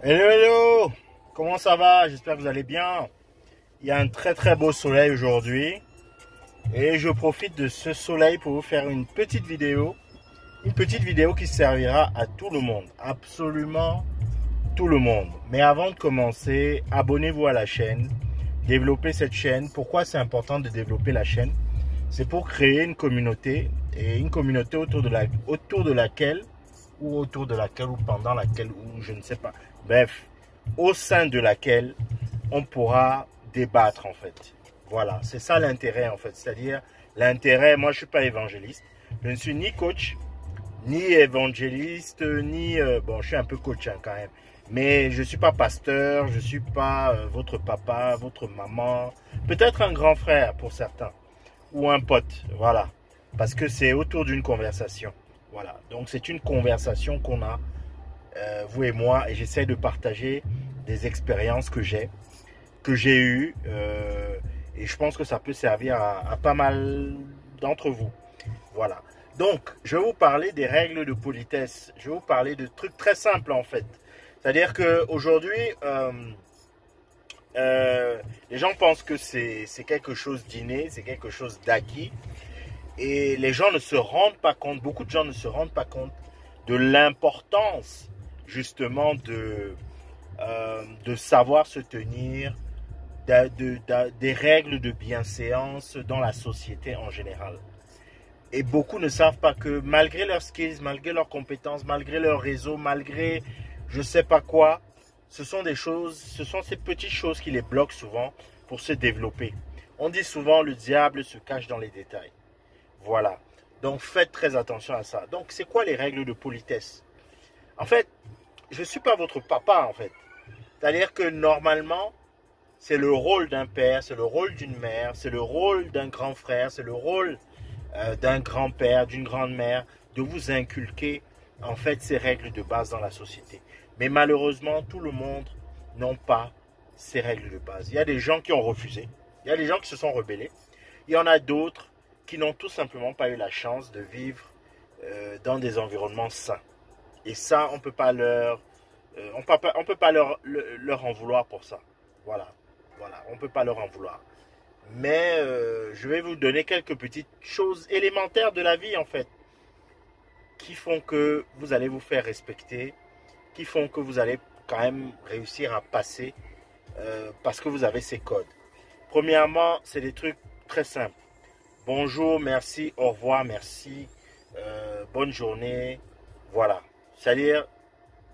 Hello, hello! Comment ça va? J'espère que vous allez bien. Il y a un très beau soleil aujourd'hui et je profite de ce soleil pour vous faire une petite vidéo. Une petite vidéo qui servira à tout le monde, absolument tout le monde. Mais avant de commencer, abonnez-vous à la chaîne, développez cette chaîne. Pourquoi c'est important de développer la chaîne? C'est pour créer une communauté et une communauté autour de laquelle ou pendant laquelle ou je ne sais pas. Bref, au sein de laquelle on pourra débattre en fait. Voilà, c'est ça l'intérêt en fait. C'est-à-dire l'intérêt, moi je ne suis pas évangéliste, je ne suis ni coach, ni évangéliste, ni... bon, je suis un peu coach hein, quand même. Mais je ne suis pas pasteur, je ne suis pas votre papa, votre maman, peut-être un grand frère pour certains, ou un pote, voilà. Parce que c'est autour d'une conversation. Voilà, donc c'est une conversation qu'on a, vous et moi, et j'essaie de partager des expériences que j'ai eues, et je pense que ça peut servir à pas mal d'entre vous. Voilà. Donc, je vais vous parler des règles de politesse. Je vais vous parler de trucs très simples en fait. C'est-à-dire qu'aujourd'hui, les gens pensent que c'est quelque chose d'inné, c'est quelque chose d'acquis. Et les gens ne se rendent pas compte, beaucoup de gens ne se rendent pas compte de l'importance justement de savoir se tenir, des règles de bienséance dans la société en général. Et beaucoup ne savent pas que malgré leurs skills, malgré leurs compétences, malgré leur réseau, malgré je ne sais pas quoi, ce sont ces petites choses qui les bloquent souvent pour se développer. On dit souvent le diable se cache dans les détails. Voilà. Donc faites très attention à ça. Donc c'est quoi les règles de politesse? En fait, je ne suis pas votre papa en fait. C'est-à-dire que normalement, c'est le rôle d'un père, c'est le rôle d'une mère, c'est le rôle d'un grand frère, c'est le rôle d'un grand-père, d'une grande-mère, de vous inculquer en fait ces règles de base dans la société. Mais malheureusement, tout le monde n'a pas ces règles de base. Il y a des gens qui ont refusé, il y a des gens qui se sont rebellés, il y en a d'autres qui n'ont tout simplement pas eu la chance de vivre dans des environnements sains. Et ça, on ne peut pas leur en vouloir pour ça. Voilà, on ne peut pas leur en vouloir. Mais je vais vous donner quelques petites choses élémentaires de la vie en fait, qui font que vous allez vous faire respecter, qui font que vous allez quand même réussir à passer parce que vous avez ces codes. Premièrement, c'est des trucs très simples. Bonjour, merci, au revoir, merci, bonne journée, voilà. C'est-à-dire,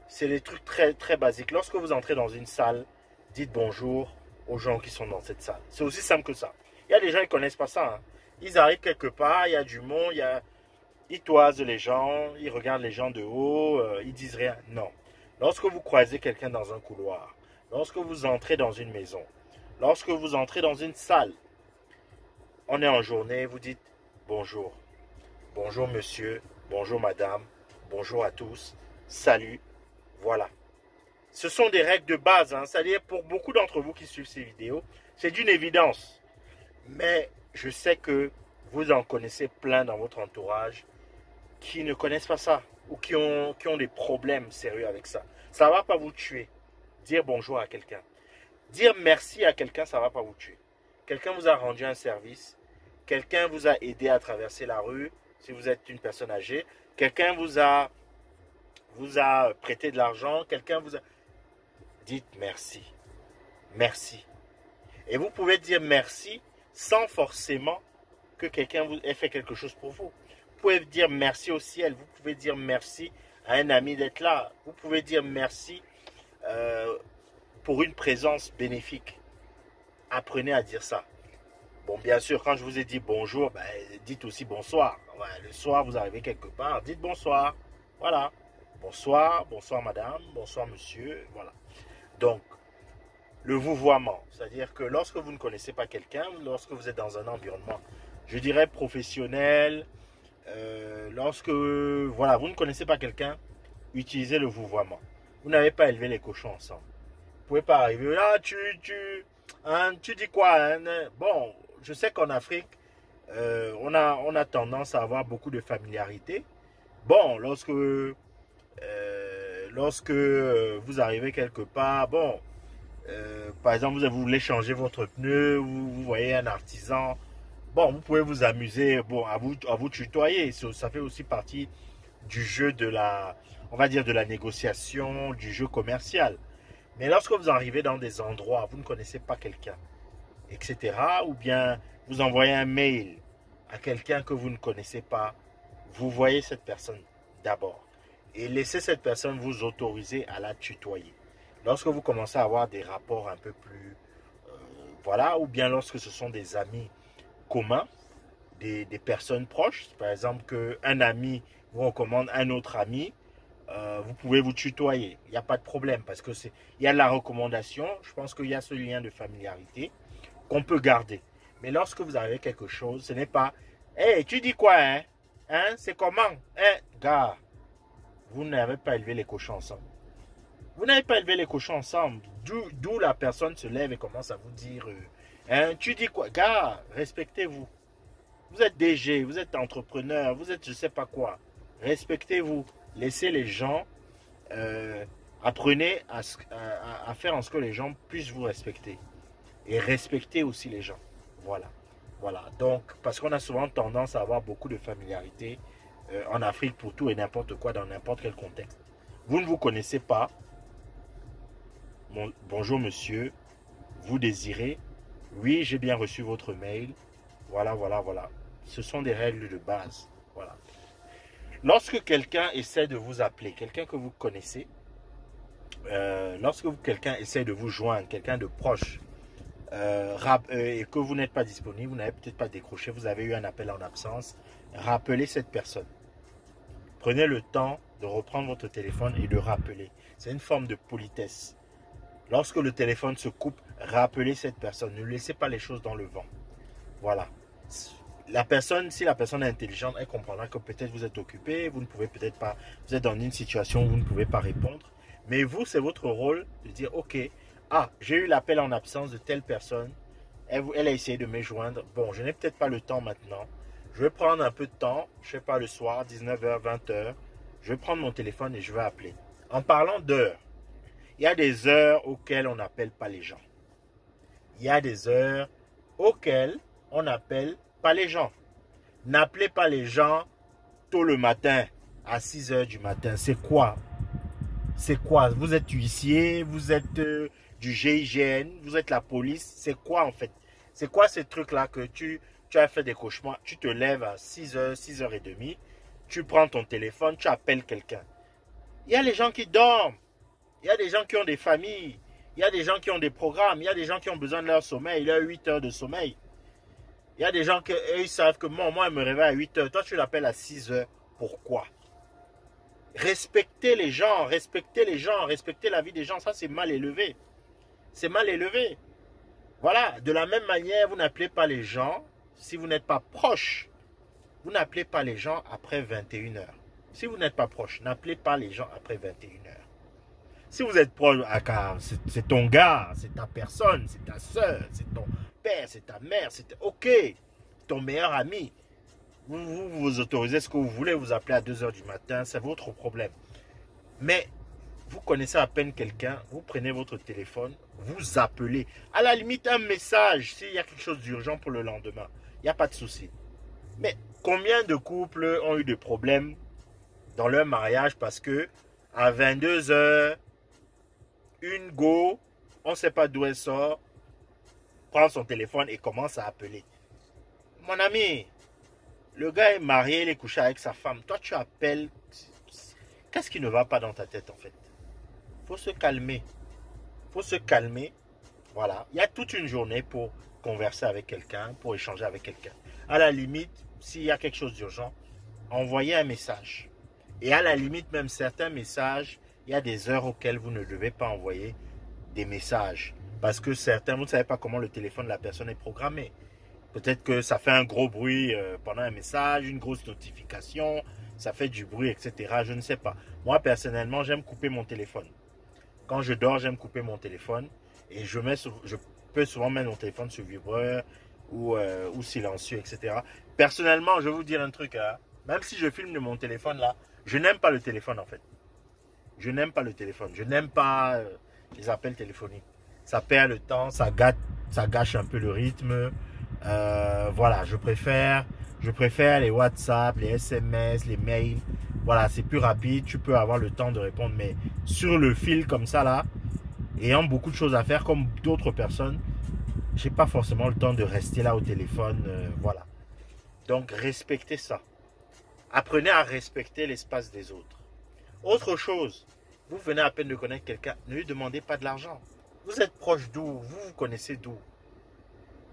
c'est des trucs très basiques. Lorsque vous entrez dans une salle, dites bonjour aux gens qui sont dans cette salle. C'est aussi simple que ça. Il y a des gens qui ne connaissent pas ça. Hein. Ils arrivent quelque part, il y a du monde, ils toisent les gens, ils regardent les gens de haut, ils disent rien. Non. Lorsque vous croisez quelqu'un dans un couloir, lorsque vous entrez dans une maison, lorsque vous entrez dans une salle, on est en journée, vous dites bonjour. Bonjour monsieur, bonjour madame, bonjour à tous, salut, voilà. Ce sont des règles de base, hein. C'est-à-dire pour beaucoup d'entre vous qui suivent ces vidéos, c'est d'une évidence. Mais je sais que vous en connaissez plein dans votre entourage qui ne connaissent pas ça ou qui ont des problèmes sérieux avec ça. Ça ne va pas vous tuer. Dire bonjour à quelqu'un. Dire merci à quelqu'un, ça ne va pas vous tuer. Quelqu'un vous a rendu un service, quelqu'un vous a aidé à traverser la rue, si vous êtes une personne âgée, quelqu'un vous a prêté de l'argent, quelqu'un vous a... Dites merci. Merci. Et vous pouvez dire merci sans forcément que quelqu'un ait fait quelque chose pour vous. Vous pouvez dire merci au ciel, vous pouvez dire merci à un ami d'être là, vous pouvez dire merci pour une présence bénéfique. Apprenez à dire ça. Bon, bien sûr, quand je vous ai dit bonjour, ben, dites aussi bonsoir. Ouais, le soir, vous arrivez quelque part, dites bonsoir. Voilà. Bonsoir, bonsoir madame, bonsoir monsieur. Voilà. Donc, le vouvoiement, c'est-à-dire que lorsque vous ne connaissez pas quelqu'un, lorsque vous êtes dans un environnement, je dirais professionnel, lorsque voilà, vous ne connaissez pas quelqu'un, utilisez le vouvoiement. Vous n'avez pas élevé les cochons ensemble. Vous ne pouvez pas arriver là, tu dis quoi hein? Bon, je sais qu'en Afrique, on a tendance à avoir beaucoup de familiarité. Bon, lorsque vous arrivez quelque part, bon, par exemple, vous voulez changer votre pneu, vous voyez un artisan, bon, vous pouvez vous amuser, bon, à vous tutoyer. Ça fait aussi partie du jeu de la, on va dire de la négociation, du jeu commercial. Mais lorsque vous arrivez dans des endroits, vous ne connaissez pas quelqu'un, etc., ou bien vous envoyez un mail à quelqu'un que vous ne connaissez pas, vous voyez cette personne d'abord et laissez cette personne vous autoriser à la tutoyer. Lorsque vous commencez à avoir des rapports un peu plus, voilà, ou bien lorsque ce sont des amis communs, des personnes proches, par exemple qu'un ami vous recommande un autre ami, vous pouvez vous tutoyer, il n'y a pas de problème parce que il y a la recommandation, je pense qu'il y a ce lien de familiarité qu'on peut garder. Mais lorsque vous avez quelque chose, ce n'est pas hey, tu dis quoi, hein? Hein? C'est comment? Hein? Gars, vous n'avez pas élevé les cochons ensemble. Vous n'avez pas élevé les cochons ensemble. D'où la personne se lève et commence à vous dire hein? Tu dis quoi? Gars, respectez-vous. Vous êtes DG, vous êtes entrepreneur, vous êtes je ne sais pas quoi. Respectez-vous. Laissez les gens. Apprenez à faire en sorte que les gens puissent vous respecter. Et respectez aussi les gens. Voilà. Voilà. Donc, parce qu'on a souvent tendance à avoir beaucoup de familiarité en Afrique pour tout et n'importe quoi, dans n'importe quel contexte. Vous ne vous connaissez pas. Bonjour monsieur. Vous désirez? Oui, j'ai bien reçu votre mail. Voilà, voilà, voilà. Ce sont des règles de base. Voilà. Lorsque quelqu'un essaie de vous appeler, quelqu'un que vous connaissez, lorsque quelqu'un essaie de vous joindre, quelqu'un de proche, et que vous n'êtes pas disponible, vous n'avez peut-être pas décroché, vous avez eu un appel en absence, rappelez cette personne. Prenez le temps de reprendre votre téléphone et de rappeler. C'est une forme de politesse. Lorsque le téléphone se coupe, rappelez cette personne. Ne laissez pas les choses dans le vent. Voilà. La personne, si la personne est intelligente, elle comprendra que peut-être vous êtes occupé, vous ne pouvez peut-être pas, vous êtes dans une situation où vous ne pouvez pas répondre. Mais vous, c'est votre rôle de dire, ok, ah, j'ai eu l'appel en absence de telle personne, elle a essayé de me joindre. Bon, je n'ai peut-être pas le temps maintenant. Je vais prendre un peu de temps, je ne sais pas, le soir, 19h, 20h. Je vais prendre mon téléphone et je vais appeler. En parlant d'heures, il y a des heures auxquelles on n'appelle pas les gens. Il y a des heures auxquelles on n'appelle pas les gens. N'appelez pas les gens tôt le matin, à 6h du matin. C'est quoi? C'est quoi? Vous êtes huissier, vous êtes du GIGN, vous êtes la police. C'est quoi en fait? C'est quoi ces trucs-là que tu as fait des cauchemars? Tu te lèves à 6h, 6h30, tu prends ton téléphone, tu appelles quelqu'un. Il y a les gens qui dorment. Il y a des gens qui ont des familles. Il y a des gens qui ont des programmes. Il y a des gens qui ont besoin de leur sommeil. Il y a 8 heures de sommeil. Il y a des gens qui ils savent que moi, je me réveille à 8 heures. Toi, tu l'appelles à 6 heures. Pourquoi? Respectez les gens, respectez les gens, respectez la vie des gens. Ça, c'est mal élevé. C'est mal élevé. Voilà. De la même manière, vous n'appelez pas les gens si vous n'êtes pas proche. Vous n'appelez pas les gens après 21 heures. Si vous n'êtes pas proche, n'appelez pas les gens après 21 heures. Si vous êtes proche, c'est ton gars, c'est ta personne, c'est ta soeur, c'est ton père, c'est ta mère, c'est ok, ton meilleur ami. Vous autorisez ce que vous voulez, vous appelez à 2h du matin, c'est votre problème. Mais vous connaissez à peine quelqu'un, vous prenez votre téléphone, vous appelez. À la limite, un message, s'il y a quelque chose d'urgent pour le lendemain, il n'y a pas de souci. Mais combien de couples ont eu des problèmes dans leur mariage parce que à 22h, une go, on ne sait pas d'où elle sort, prend son téléphone et commence à appeler. Mon ami, le gars est marié, il est couché avec sa femme. Toi, tu appelles. Qu'est-ce qui ne va pas dans ta tête, en fait? Il faut se calmer. Il faut se calmer. Voilà. Il y a toute une journée pour converser avec quelqu'un, pour échanger avec quelqu'un. À la limite, s'il y a quelque chose d'urgent, envoyez un message. Et à la limite, même certains messages, il y a des heures auxquelles vous ne devez pas envoyer des messages. Parce que certains, vous ne savez pas comment le téléphone de la personne est programmé. Peut-être que ça fait un gros bruit pendant un message, une grosse notification, ça fait du bruit, etc. Je ne sais pas. Moi, personnellement, j'aime couper mon téléphone. Quand je dors, j'aime couper mon téléphone. Et je peux souvent mettre mon téléphone sur vibreur ou silencieux, etc. Personnellement, je vais vous dire un truc. Hein, même si je filme de mon téléphone là, je n'aime pas le téléphone en fait. Je n'aime pas le téléphone. Je n'aime pas les appels téléphoniques. Ça perd le temps, ça gâche un peu le rythme. Voilà, je préfère les WhatsApp, les SMS, les mails. Voilà, c'est plus rapide. Tu peux avoir le temps de répondre. Mais sur le fil comme ça, là, ayant beaucoup de choses à faire comme d'autres personnes, j'ai pas forcément le temps de rester là au téléphone. Voilà. Donc, respectez ça. Apprenez à respecter l'espace des autres. Autre chose, vous venez à peine de connaître quelqu'un, ne lui demandez pas de l'argent. Vous êtes proche d'où? Vous connaissez d'où?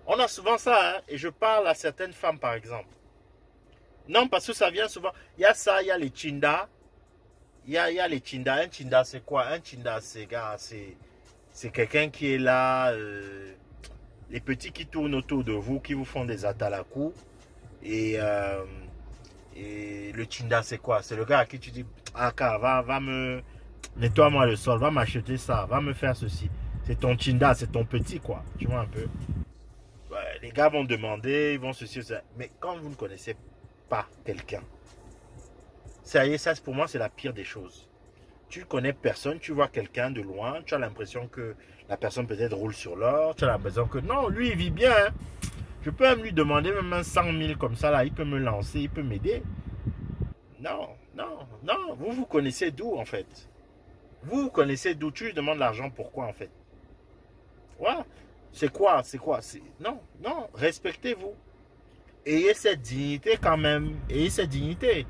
On a souvent ça, hein, et je parle à certaines femmes, par exemple. Non, parce que ça vient souvent. Il y a ça, il y a les chindas. Il y a les chindas. Un chinda, c'est quoi? Un chinda, c'est quelqu'un qui est là. Les petits qui tournent autour de vous, qui vous font des atalakou. Et le chinda, c'est quoi? C'est le gars à qui tu dis, ah, va me nettoie-moi le sol, va m'acheter ça, va me faire ceci. C'est ton chinda, c'est ton petit, quoi. Tu vois un peu? Ouais, les gars vont demander, ils vont ceci, ça. Mais quand vous ne connaissez pas quelqu'un, ça y est, ça pour moi, c'est la pire des choses. Tu ne connais personne, tu vois quelqu'un de loin, tu as l'impression que la personne peut-être roule sur l'or, tu as l'impression que non, lui, il vit bien, hein. Je peux même lui demander même un 100 000 comme ça, là, il peut me lancer, il peut m'aider. Non, vous vous connaissez d'où, en fait? Vous connaissez d'où? Tu lui demandes l'argent, pourquoi, en fait? Voilà. C'est quoi? Non, respectez-vous. Ayez cette dignité quand même. Ayez cette dignité.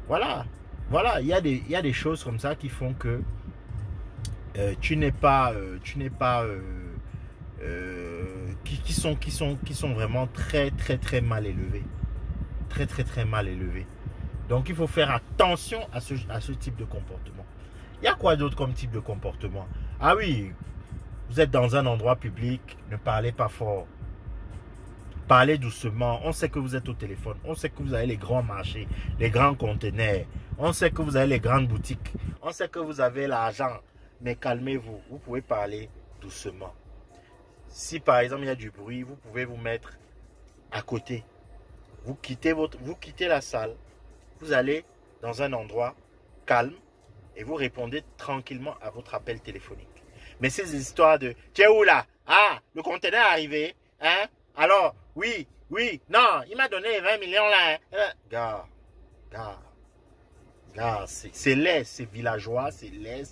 Voilà. Il y a des choses comme ça qui font que tu n'es pas... qui sont vraiment très, très, très mal élevés. Très, très, très mal élevés. Donc, il faut faire attention à ce type de comportement. Il y a quoi d'autre comme type de comportement? Ah oui, vous êtes dans un endroit public, ne parlez pas fort. Parlez doucement. On sait que vous êtes au téléphone. On sait que vous avez les grands marchés, les grands conteneurs. On sait que vous avez les grandes boutiques. On sait que vous avez l'argent. Mais calmez-vous. Vous pouvez parler doucement. Si par exemple il y a du bruit, vous pouvez vous mettre à côté. Vous quittez la salle. Vous allez dans un endroit calme et vous répondez tranquillement à votre appel téléphonique. Mais ces histoires de « Tu es où là? Ah, le conteneur est arrivé. Hein? Alors, oui, non, il m'a donné 20 millions là. Hein? » Gars, c'est laid, c'est villageois, c'est laid,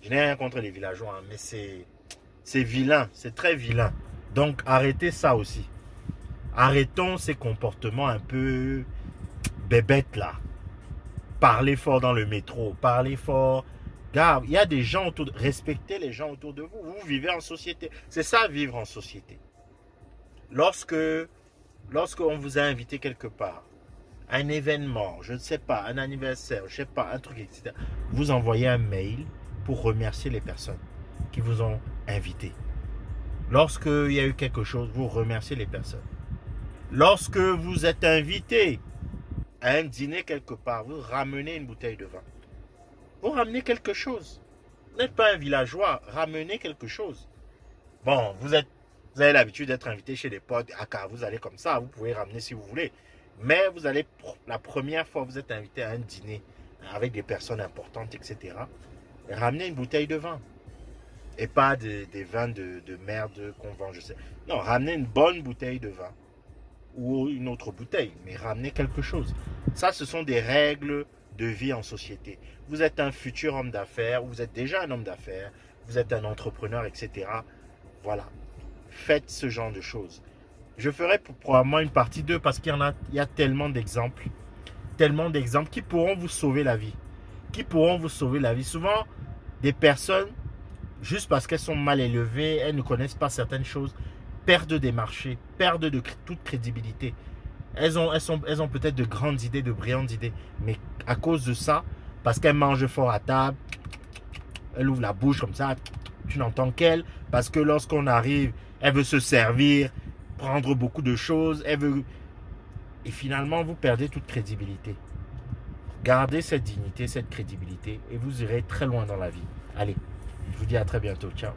je n'ai rien contre les villageois, hein, mais c'est vilain, c'est très vilain. Donc, arrêtez ça aussi. Arrêtons ces comportements un peu bébêtes là. Parlez fort dans le métro, parlez fort. Gars, il y a des gens autour respectez les gens autour de vous. Vous vivez en société. C'est ça, vivre en société. Lorsqu'on vous a invité quelque part, un événement, je ne sais pas, un anniversaire, je ne sais pas, un truc, etc. Vous envoyez un mail pour remercier les personnes qui vous ont invité. Lorsqu'il y a eu quelque chose, vous remerciez les personnes. Lorsque vous êtes invité à un dîner quelque part, vous ramenez une bouteille de vin. Vous ramenez quelque chose. Vous n'êtes pas un villageois, ramenez quelque chose. Bon, vous avez l'habitude d'être invité chez des potes, vous allez comme ça, vous pouvez ramener si vous voulez. Mais vous allez, la première fois vous êtes invité à un dîner avec des personnes importantes, etc. Ramenez une bouteille de vin. Et pas des vins de merde qu'on vend, je sais. Non, ramenez une bonne bouteille de vin. Ou une autre bouteille, mais ramenez quelque chose. Ça, ce sont des règles de vie en société. Vous êtes un futur homme d'affaires, vous êtes déjà un homme d'affaires, vous êtes un entrepreneur, etc. Voilà. Faites ce genre de choses. Je ferai probablement une partie 2 parce qu'il y a tellement d'exemples qui pourront vous sauver la vie. Souvent, des personnes, juste parce qu'elles sont mal élevées, elles ne connaissent pas certaines choses, perdent des marchés, perdent toute crédibilité. Elles ont peut-être de grandes idées, de brillantes idées, mais à cause de ça, parce qu'elles mangent fort à table, elles ouvrent la bouche comme ça, tu n'entends qu'elle, parce que lorsqu'on arrive, elle veut se servir, prendre beaucoup de choses, et finalement vous perdez toute crédibilité. Gardez cette dignité, cette crédibilité, et vous irez très loin dans la vie. Allez, je vous dis à très bientôt, ciao.